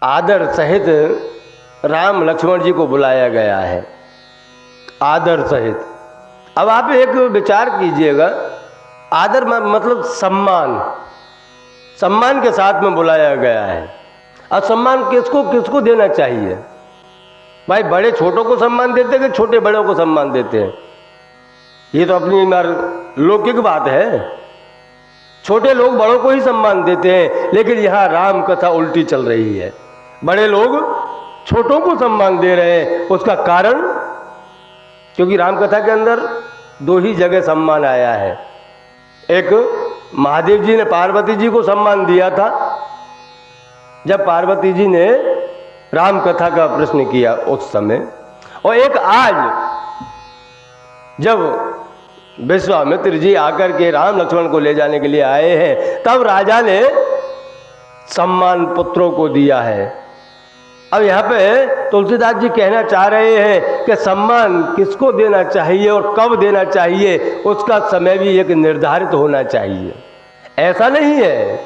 आदर सहित राम लक्ष्मण जी को बुलाया गया है, आदर सहित। अब आप एक विचार कीजिएगा, आदर मतलब सम्मान, सम्मान के साथ में बुलाया गया है। और सम्मान किसको किसको देना चाहिए भाई? बड़े छोटों को सम्मान देते हैं कि छोटे बड़ों को सम्मान देते हैं? ये तो अपनी लौकिक बात है। छोटे लोग बड़ों को ही सम्मान देते हैं, लेकिन यहाँ राम कथा उल्टी चल रही है। बड़े लोग छोटों को सम्मान दे रहे हैं। उसका कारण, क्योंकि राम कथा के अंदर दो ही जगह सम्मान आया है। एक, महादेव जी ने पार्वती जी को सम्मान दिया था जब पार्वती जी ने राम कथा का प्रश्न किया उस समय, और एक आज जब विश्वामित्र जी आकर के राम लक्ष्मण को ले जाने के लिए आए हैं, तब राजा ने सम्मान पुत्रों को दिया है। अब यहाँ पे तुलसीदास जी कहना चाह रहे हैं कि सम्मान किसको देना चाहिए और कब देना चाहिए, उसका समय भी एक निर्धारित होना चाहिए। ऐसा नहीं है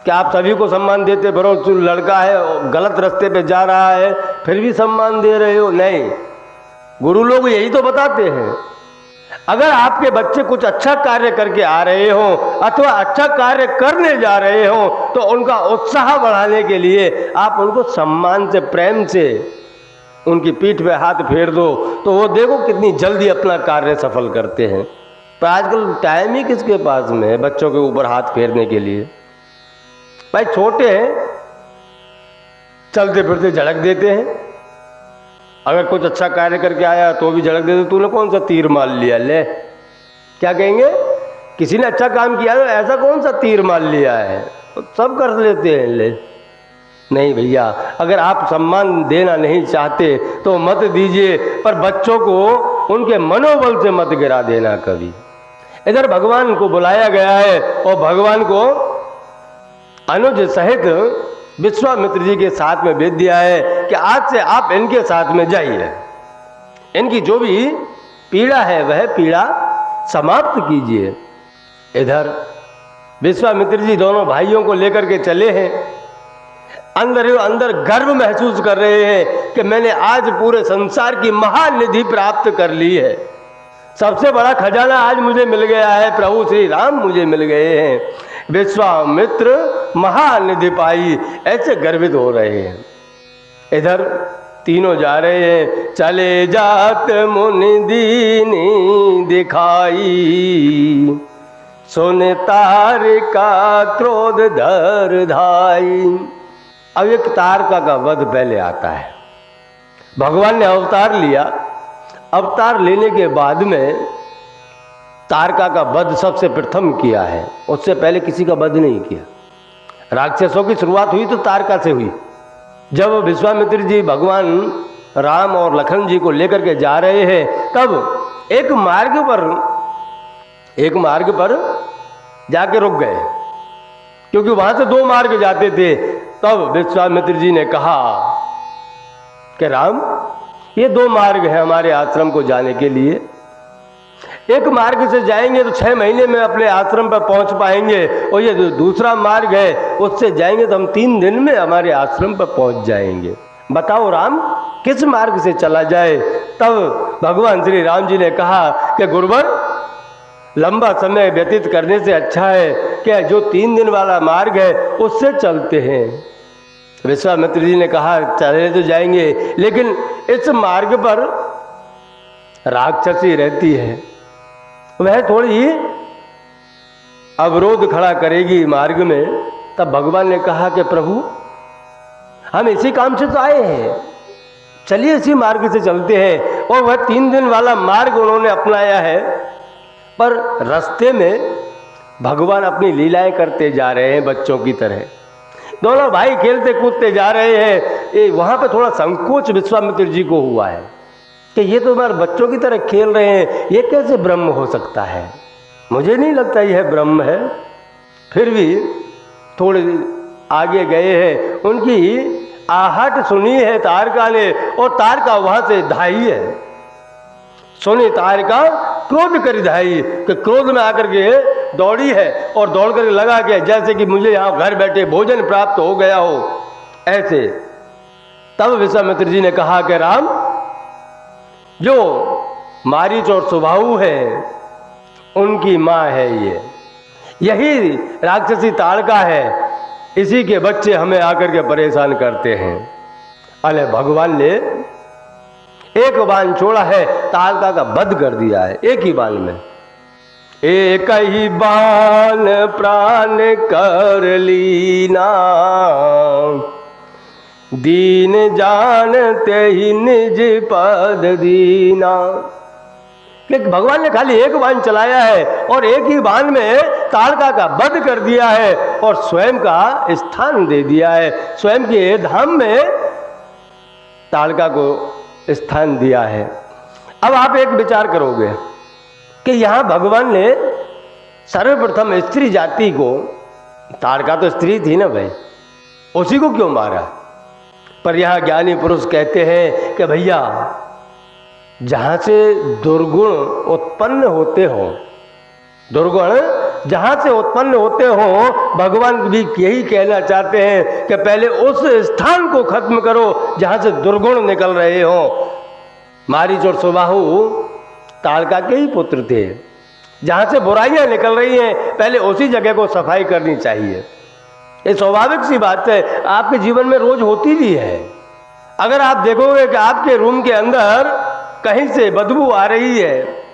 कि आप सभी को सम्मान देते बरो, लड़का है गलत रास्ते पे जा रहा है फिर भी सम्मान दे रहे हो। नहीं, गुरु लोग यही तो बताते हैं, अगर आपके बच्चे कुछ अच्छा कार्य करके आ रहे हो अथवा अच्छा कार्य करने जा रहे हो, तो उनका उत्साह बढ़ाने के लिए आप उनको सम्मान से, प्रेम से उनकी पीठ पे हाथ फेर दो, तो वो देखो कितनी जल्दी अपना कार्य सफल करते हैं। पर आजकल टाइम ही किसके पास में है बच्चों के ऊपर हाथ फेरने के लिए? भाई छोटे हैं, चलते फिरते झड़क देते हैं। अगर कुछ अच्छा कार्य करके आया तो भी झड़क देते, तूने कौन सा तीर मार लिया? ले, क्या कहेंगे? किसी ने अच्छा काम किया तो ऐसा कौन सा तीर मार लिया है? तो सब कर लेते हैं। ले, नहीं भैया, अगर आप सम्मान देना नहीं चाहते तो मत दीजिए, पर बच्चों को उनके मनोबल से मत गिरा देना कभी। इधर भगवान को बुलाया गया है और भगवान को अनुज सहित विश्वामित्र जी के साथ में भेज दिया है कि आज से आप इनके साथ में जाइए, इनकी जो भी पीड़ा है वह पीड़ा समाप्त कीजिए। इधर विश्वामित्र जी दोनों भाइयों को लेकर के चले हैं। अंदर ही अंदर गर्व महसूस कर रहे हैं कि मैंने आज पूरे संसार की महानिधि प्राप्त कर ली है। सबसे बड़ा खजाना आज मुझे मिल गया है, प्रभु श्री राम मुझे मिल गए हैं। विश्वामित्र महानिधि पाई, ऐसे गर्वित हो रहे हैं। इधर तीनों जा रहे हैं। चले जात मुनि दीनी दिखाई, सुन तारिका क्रोध धर धाई। अब एक तारका का वध पहले आता है। भगवान ने अवतार लिया, अवतार लेने के बाद में तारका का वध सबसे प्रथम किया है, उससे पहले किसी का वध नहीं किया। राक्षसों की शुरुआत हुई तो तारका से हुई। जब विश्वामित्र जी भगवान राम और लखन जी को लेकर के जा रहे हैं, तब एक मार्ग पर जाके रुक गए, क्योंकि वहां से दो मार्ग जाते थे। तब विश्वामित्र जी ने कहा कि राम, ये दो मार्ग है हमारे आश्रम को जाने के लिए। एक मार्ग से जाएंगे तो 6 महीने में अपने आश्रम पर पहुंच पाएंगे, और ये जो दूसरा मार्ग है उससे जाएंगे तो हम 3 दिन में हमारे आश्रम पर पहुंच जाएंगे। बताओ राम, किस मार्ग से चला जाए? तब भगवान श्री राम जी ने कहा कि गुरुवर, लंबा समय व्यतीत करने से अच्छा है कि जो 3 दिन वाला मार्ग है उससे चलते हैं। विश्वामित्र जी ने कहा चले तो जाएंगे, लेकिन इस मार्ग पर राक्षसी रहती है, वह थोड़ी ही अवरोध खड़ा करेगी मार्ग में। तब भगवान ने कहा कि प्रभु, हम इसी काम से तो आए हैं, चलिए इसी मार्ग से चलते हैं। और वह 3 दिन वाला मार्ग उन्होंने अपनाया है। पर रास्ते में भगवान अपनी लीलाएं करते जा रहे हैं बच्चों की तरह। दोनों भाई खेलते कूदते जा रहे हैं। वहां पर थोड़ा संकोच विश्वामित्र जी को हुआ है कि ये तो हमारे बच्चों की तरह खेल रहे हैं, ये कैसे ब्रह्म हो सकता है? मुझे नहीं लगता यह ब्रह्म है। फिर भी थोड़े आगे गए हैं, उनकी आहट सुनी है तारका ने, और तारका वहां से धाई है। सुनी तारका क्रोध कर धाई, कि क्रोध में आकर के दौड़ी है और दौड़ कर लगा के जैसे कि मुझे यहाँ घर बैठे भोजन प्राप्त हो गया हो, ऐसे। तब विश्वामित्र जी ने कहा कि राम, जो मारीच और सुबाहु है उनकी माँ है ये, यही राक्षसी ताड़का है, इसी के बच्चे हमें आकर के परेशान करते हैं। अरे भगवान ने एक बाण छोड़ा है, ताड़का का वध कर दिया है एक ही बाण में। एक ही बाण प्राण कर लीना, दीन जानते ही निज पद दीना। लेकिन भगवान ने खाली एक बाण चलाया है और एक ही बाण में ताड़का का वध कर दिया है और स्वयं का स्थान दे दिया है, स्वयं के धाम में ताड़का को स्थान दिया है। अब आप एक विचार करोगे कि यहाँ भगवान ने सर्वप्रथम स्त्री जाति को, ताड़का तो स्त्री थी ना भाई, उसी को क्यों मारा? पर यहाँ ज्ञानी पुरुष कहते हैं कि भैया, जहाँ से दुर्गुण उत्पन्न होते हो, दुर्गुण जहाँ से उत्पन्न होते हो, भगवान भी यही कहना चाहते हैं कि पहले उस स्थान को खत्म करो जहाँ से दुर्गुण निकल रहे हो। मारीच और सुबाहु ताड़का के ही पुत्र थे, जहाँ से बुराइयाँ निकल रही हैं पहले उसी जगह को सफाई करनी चाहिए। ये स्वाभाविक सी बात है, आपके जीवन में रोज होती भी है। अगर आप देखोगे कि आपके रूम के अंदर कहीं से बदबू आ रही है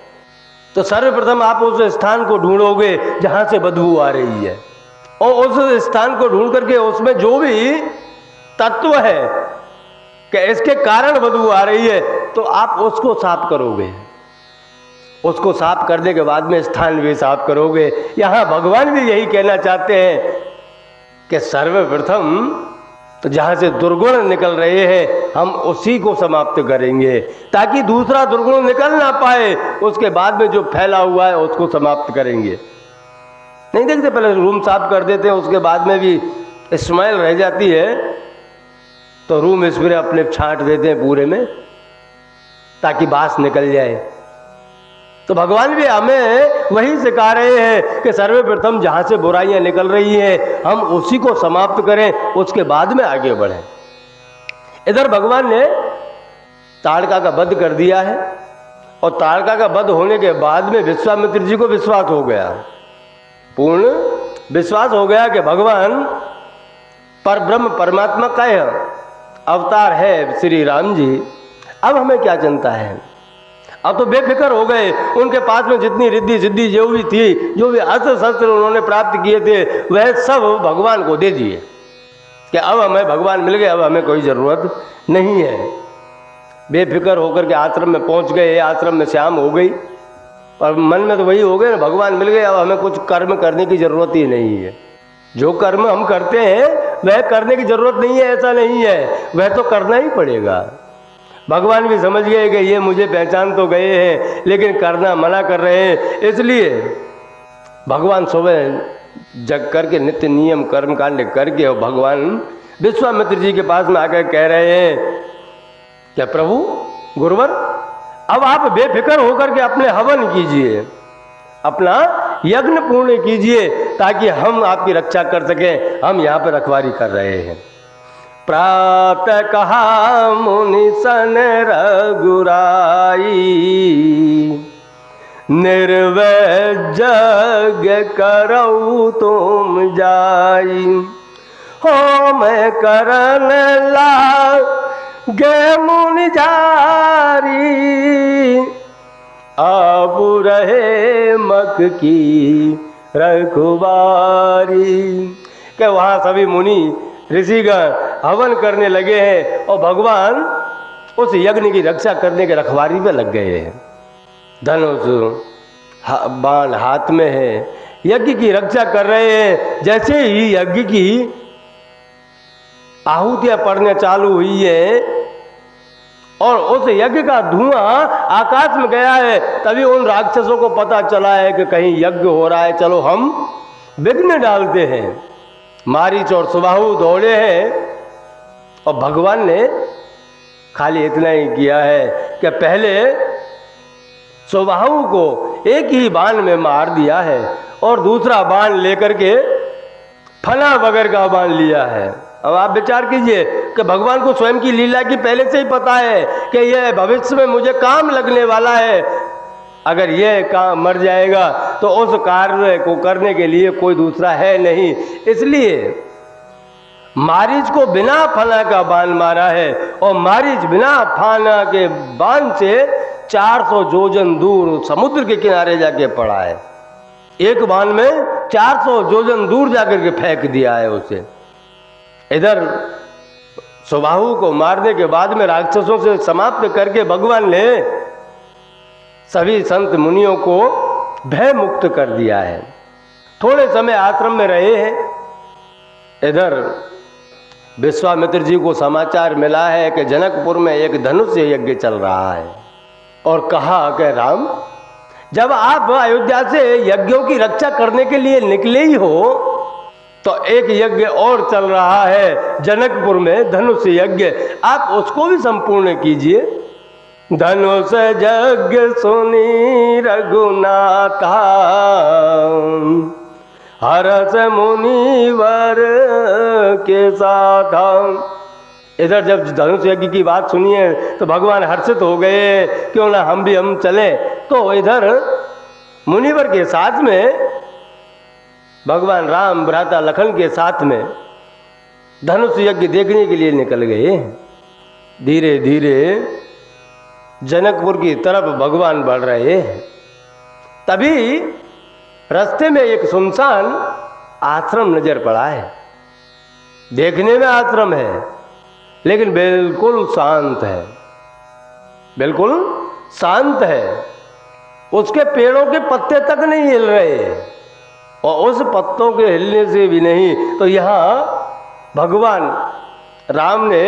तो सर्वप्रथम आप उस स्थान को ढूंढोगे जहां से बदबू आ रही है, और उस स्थान को ढूंढ करके उसमें जो भी तत्व है कि इसके कारण बदबू आ रही है तो आप उसको साफ करोगे। उसको साफ करने के बाद में स्थान भी साफ करोगे। यहाँ भगवान भी यही कहना चाहते हैं कि सर्वप्रथम तो जहाँ से दुर्गुण निकल रहे हैं हम उसी को समाप्त करेंगे, ताकि दूसरा दुर्गुण निकल ना पाए। उसके बाद में जो फैला हुआ है उसको समाप्त करेंगे। नहीं देखते, पहले रूम साफ कर देते हैं, उसके बाद में भी स्मेल रह जाती है तो रूम स्प्रे अपने छांट देते हैं पूरे में ताकि बास निकल जाए। तो भगवान भी हमें वही सिखा रहे हैं कि सर्वप्रथम जहाँ से बुराइयाँ निकल रही हैं हम उसी को समाप्त करें, उसके बाद में आगे बढ़ें। इधर भगवान ने ताड़का का वध कर दिया है और ताड़का का वध होने के बाद में विश्वामित्र जी को विश्वास हो गया, पूर्ण विश्वास हो गया कि भगवान परब्रह्म परमात्मा का अवतार है श्री राम जी। अब हमें क्या चिंता है? अब तो बेफिक्र हो गए। उनके पास में जितनी रिद्धि सिद्धि जो भी थी, जो भी अस्त्र शस्त्र उन्होंने प्राप्त किए थे, वह सब भगवान को दे दिए कि अब हमें भगवान मिल गए, अब हमें कोई ज़रूरत नहीं है। बेफिक्र होकर के आश्रम में पहुंच गए, आश्रम में शाम हो गई, पर मन में तो वही हो गए ना, भगवान मिल गए, अब हमें कुछ कर्म करने की ज़रूरत ही नहीं है। जो कर्म हम करते हैं वह करने की ज़रूरत नहीं है, ऐसा नहीं है, वह तो करना ही पड़ेगा। भगवान भी समझ गए कि ये मुझे पहचान तो गए हैं लेकिन करना मना कर रहे हैं, इसलिए भगवान सुबह जग करके नित्य नियम कर्म कांड करके और भगवान विश्वामित्र जी के पास में आकर कह रहे हैं क्या प्रभु गुरुवर, अब आप बेफिक्र होकर के अपने हवन कीजिए, अपना यज्ञ पूर्ण कीजिए ताकि हम आपकी रक्षा कर सकें। हम यहाँ पर रखवारी कर रहे हैं। प्रातः कहा मुनि सन रघुराई, निर्वै जग करऊ तुम जाई। हो मैं करन लागे मुनि जारी, अब रहे मक की रखवारी। कि वहाँ सभी मुनि ऋषिगण हवन करने लगे हैं और भगवान उस यज्ञ की रक्षा करने के रखवारी में लग गए हैं। धनुष बाण हाथ में है, यज्ञ की रक्षा कर रहे हैं। जैसे ही यज्ञ की आहुतियां पड़ने चालू हुई है और उस यज्ञ का धुआं आकाश में गया है, तभी उन राक्षसों को पता चला है कि कहीं यज्ञ हो रहा है, चलो हम विघ्न डालते हैं। मारीच और सुबाहु दौड़े हैं और भगवान ने खाली इतना ही किया है कि पहले सुबाहु को एक ही बाण में मार दिया है और दूसरा बाण लेकर के फना बगर का बाण लिया है। अब आप विचार कीजिए कि भगवान को स्वयं की लीला की पहले से ही पता है कि यह भविष्य में मुझे काम लगने वाला है। अगर यह काम मर जाएगा तो उस कार्य को करने के लिए कोई दूसरा है नहीं, इसलिए मारीच को बिना फना का बाण मारा है और मारीच बिना फना के बाण से 400 योजन दूर समुद्र के किनारे जाके पड़ा है। एक बाण में 400 योजन दूर जाकर के फेंक दिया है उसे। इधर सुबाहु को मारने के बाद में राक्षसों से समाप्त करके भगवान ने सभी संत मुनियों को भय मुक्त कर दिया है। थोड़े समय आश्रम में रहे हैं। इधर विश्वामित्र जी को समाचार मिला है कि जनकपुर में एक धनुष यज्ञ चल रहा है और कहा कि राम, जब आप अयोध्या से यज्ञों की रक्षा करने के लिए निकले ही हो तो एक यज्ञ और चल रहा है जनकपुर में, धनुष यज्ञ, आप उसको भी संपूर्ण कीजिए। धनुष यज्ञ सुनी रघुनाथा हरस मुनिवर के साथ। इधर जब धनुष यज्ञ की बात सुनी है तो भगवान हर्षित हो गए, क्यों ना हम चले। तो इधर मुनिवर के साथ में भगवान राम भ्राता लखन के साथ में धनुष यज्ञ देखने के लिए निकल गए। धीरे धीरे जनकपुर की तरफ भगवान बढ़ रहे हैं। तभी रास्ते में एक सुनसान आश्रम नजर पड़ा है। देखने में आश्रम है लेकिन बिल्कुल शांत है, बिल्कुल शांत है। उसके पेड़ों के पत्ते तक नहीं हिल रहे और उस पत्तों के हिलने से भी नहीं। तो यहाँ भगवान राम ने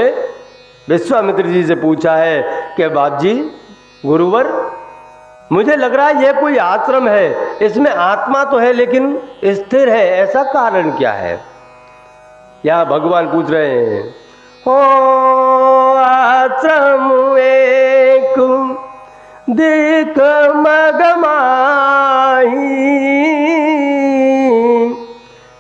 विश्वामित्र जी से पूछा है कि बाप जी, गुरुवर, मुझे लग रहा है यह कोई आश्रम है, इसमें आत्मा तो है लेकिन स्थिर है, ऐसा कारण क्या है? यहाँ भगवान पूछ रहे हैं, हो आश्रम एक देख मगमाही,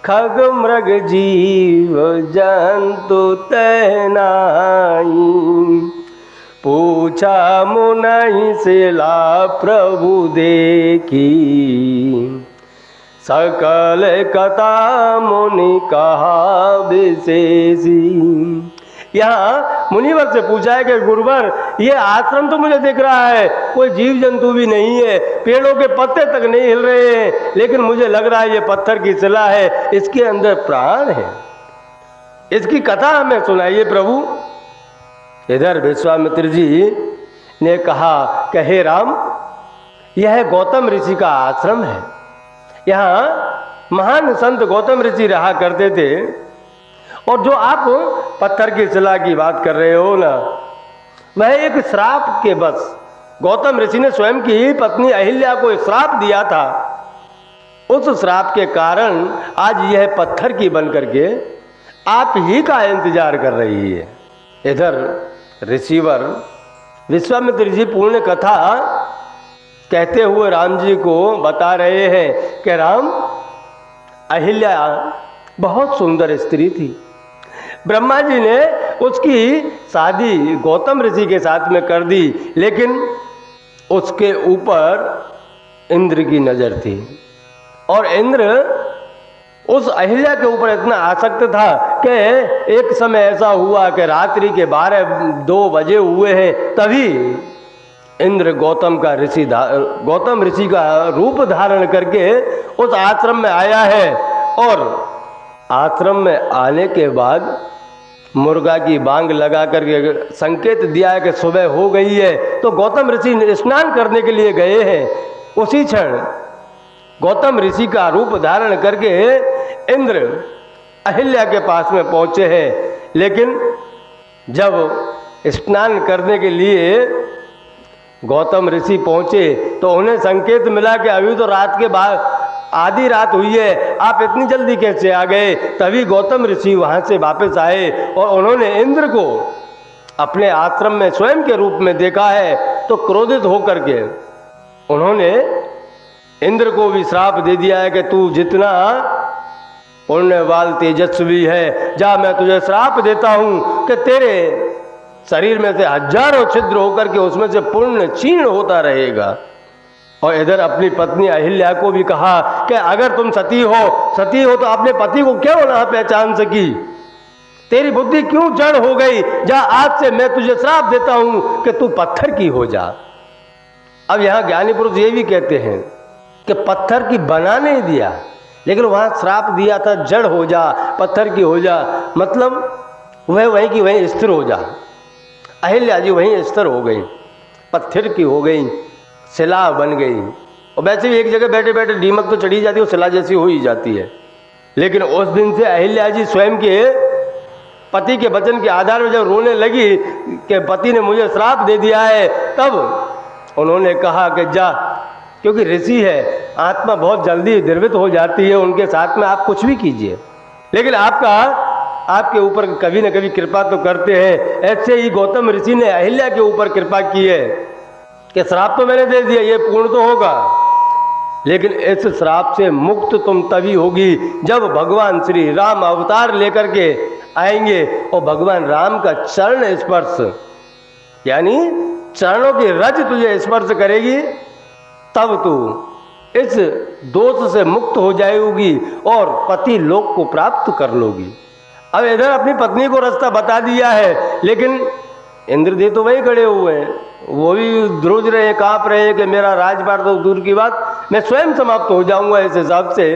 खग मृग जीव जंतु तैनाई, पूछा मुनि से ला प्रभु देखी, सकल कथा मुनि कहा विशेषी। यहाँ मुनिवर से पूछा है कि गुरुवर, ये आश्रम तो मुझे दिख रहा है, कोई जीव जंतु भी नहीं है, पेड़ों के पत्ते तक नहीं हिल रहे हैं, लेकिन मुझे लग रहा है ये पत्थर की शिला है, इसके अंदर प्राण है, इसकी कथा हमें सुनाइए प्रभु। इधर विश्वामित्र जी ने कहा कि हे राम, यह गौतम ऋषि का आश्रम है। यहाँ महान संत गौतम ऋषि रहा करते थे और जो आप पत्थर की शिला की बात कर रहे हो ना, वह एक श्राप के बस गौतम ऋषि ने स्वयं की पत्नी अहिल्या को श्राप दिया था। उस श्राप के कारण आज यह पत्थर की बन करके आप ही का इंतजार कर रही है। इधर ऋषिवर विश्वामित्र जी पूर्ण कथा कहते हुए राम जी को बता रहे हैं कि राम, अहिल्या बहुत सुंदर स्त्री थी। ब्रह्मा जी ने उसकी शादी गौतम ऋषि के साथ में कर दी, लेकिन उसके ऊपर इंद्र की नजर थी और इंद्र उस अहिल्या के ऊपर इतना आसक्त था कि एक समय ऐसा हुआ कि रात्रि के 12-2 बजे हुए हैं, तभी इंद्र गौतम ऋषि का रूप धारण करके उस आश्रम में आया है और आश्रम में आने के बाद मुर्गा की बांग लगा करके संकेत दिया है कि सुबह हो गई है। तो गौतम ऋषि स्नान करने के लिए गए हैं। उसी क्षण गौतम ऋषि का रूप धारण करके इंद्र अहिल्या के पास में पहुंचे हैं, लेकिन जब स्नान करने के लिए गौतम ऋषि पहुंचे तो उन्हें संकेत मिला कि अभी तो रात के बाद आधी रात हुई है, आप इतनी जल्दी कैसे आ गए। तभी गौतम ऋषि वहां से वापस आए और उन्होंने इंद्र को अपने आश्रम में स्वयं के रूप में देखा है। तो क्रोधित होकर के उन्होंने इंद्र को भी श्राप दे दिया है कि तू जितना पुण्यवान तेजस्वी है, जा मैं तुझे श्राप देता हूँ कि तेरे शरीर में से हजारों छिद्र होकर के उसमें से पुण्य क्षीण होता रहेगा। और इधर अपनी पत्नी अहिल्या को भी कहा कि अगर तुम सती हो तो अपने पति को क्यों ना पहचान सकी, तेरी बुद्धि क्यों जड़ हो गई, जा आज से मैं तुझे श्राप देता हूं कि तू पत्थर की हो जा। अब यहां ज्ञानी पुरुष ये भी कहते हैं कि पत्थर की बना नहीं दिया, लेकिन वहां श्राप दिया था जड़ हो जा, पत्थर की हो जा, मतलब वह वहीं की वहीं स्थिर हो जा। अहिल्या जी वहीं स्थिर हो गई, पत्थर की हो गई, शिला बन गई। और वैसे भी एक जगह बैठे बैठे दीमक तो चढ़ी जाती है, वो शिला जैसी हो ही जाती है। लेकिन उस दिन से अहिल्या जी स्वयं के पति के वचन के आधार पर जब रोने लगी कि पति ने मुझे श्राप दे दिया है, तब उन्होंने कहा कि जा, क्योंकि ऋषि है, आत्मा बहुत जल्दी द्रवित हो जाती है, उनके साथ में आप कुछ भी कीजिए, लेकिन आपके ऊपर कभी न कभी कृपा तो करते हैं। ऐसे ही गौतम ऋषि ने अहिल्या के ऊपर कृपा की है कि श्राप तो मैंने दे दिया, ये पूर्ण तो होगा, लेकिन इस श्राप से मुक्त तुम तभी होगी जब भगवान श्री राम अवतार लेकर के आएंगे और भगवान राम का चरण स्पर्श, यानी चरणों की रज तुझे स्पर्श करेगी, तब तू इस दोष से मुक्त हो जाएगी और पति लोक को प्राप्त कर लोगी। अब इधर अपनी पत्नी को रास्ता बता दिया है, लेकिन इंद्रदेव तो वहीं खड़े हुए हैं, वो भी ध्रुज रहे, कांप रहे हैं कि मेरा राजपाट तो दूर की बात, मैं स्वयं समाप्त हो जाऊंगा इस हिसाब से।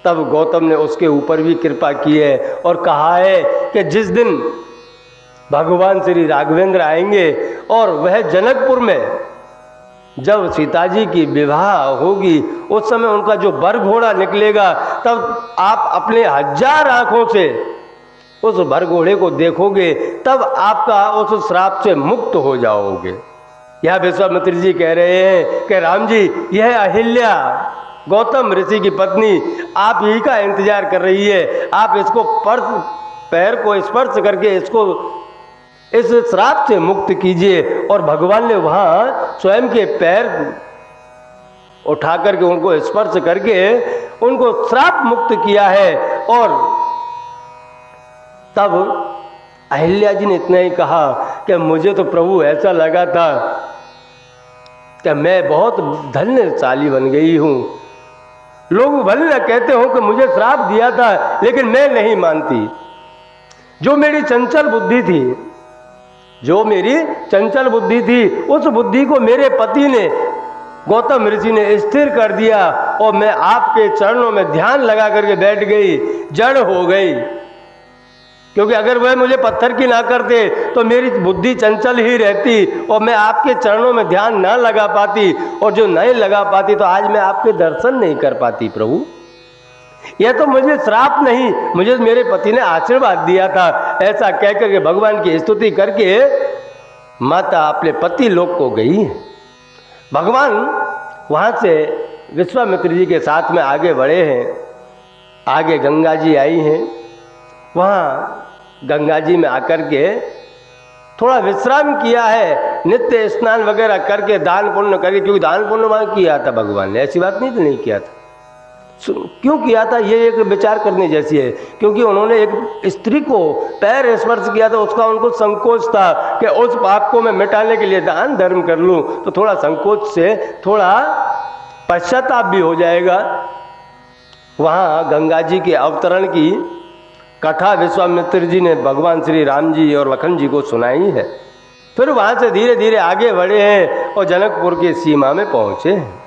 तब गौतम ने उसके ऊपर भी कृपा की है और कहा है कि जिस दिन भगवान श्री राघवेंद्र आएंगे और वह जनकपुर में जब सीता जी की विवाह होगी, उस समय उनका जो बर घोड़ा निकलेगा, तब आप अपने 1000 आंखों से उस भर घोड़े को देखोगे, तब आपका उस श्राप से मुक्त हो जाओगे। यह विश्वामित्र जी कह रहे हैं कि राम जी, यह अहिल्या गौतम ऋषि की पत्नी आप ही का इंतजार कर रही है, आप इसको पैर को स्पर्श करके इसको इस श्राप से मुक्त कीजिए। और भगवान ने वहां स्वयं के पैर उठा करके उनको स्पर्श करके उनको श्राप मुक्त किया है। और तब अहिल्या जी ने इतना ही कहा कि मुझे तो प्रभु ऐसा लगा था कि मैं बहुत धन्यशाली बन गई हूँ, लोग भले न कहते हो कि मुझे श्राप दिया था, लेकिन मैं नहीं मानती। जो मेरी चंचल बुद्धि थी, उस बुद्धि को मेरे पति ने, गौतम ऋषि ने स्थिर कर दिया और मैं आपके चरणों में ध्यान लगा करके बैठ गई, जड़ हो गई। क्योंकि अगर वह मुझे पत्थर की ना करते तो मेरी बुद्धि चंचल ही रहती और मैं आपके चरणों में ध्यान ना लगा पाती, और जो नहीं लगा पाती तो आज मैं आपके दर्शन नहीं कर पाती। प्रभु, यह तो मुझे श्राप नहीं, मुझे मेरे पति ने आशीर्वाद दिया था। ऐसा कहकर के भगवान की स्तुति करके माता अपने पति लोक को गई। भगवान वहाँ से विश्वामित्र जी के साथ में आगे बढ़े हैं। आगे गंगा जी आई हैं, वहाँ गंगा जी में आकर के थोड़ा विश्राम किया है, नित्य स्नान वगैरह करके दान पुण्य करके, क्योंकि दान पुण्य वहाँ किया था भगवान ने, ऐसी बात नहीं तो नहीं किया था। क्यों किया था, ये एक विचार करने जैसी है। क्योंकि उन्होंने एक स्त्री को पैर स्पर्श किया था, उसका उनको संकोच था कि उस पाप को मैं मिटाने के लिए दान धर्म कर लूँ, तो थोड़ा संकोच से थोड़ा पश्चाताप भी हो जाएगा। वहाँ गंगा जी के अवतरण की कथा विश्वामित्र जी ने भगवान श्री राम जी और लखन जी को सुनाई है। फिर वहाँ से धीरे धीरे आगे बढ़े हैं और जनकपुर की सीमा में पहुँचे हैं।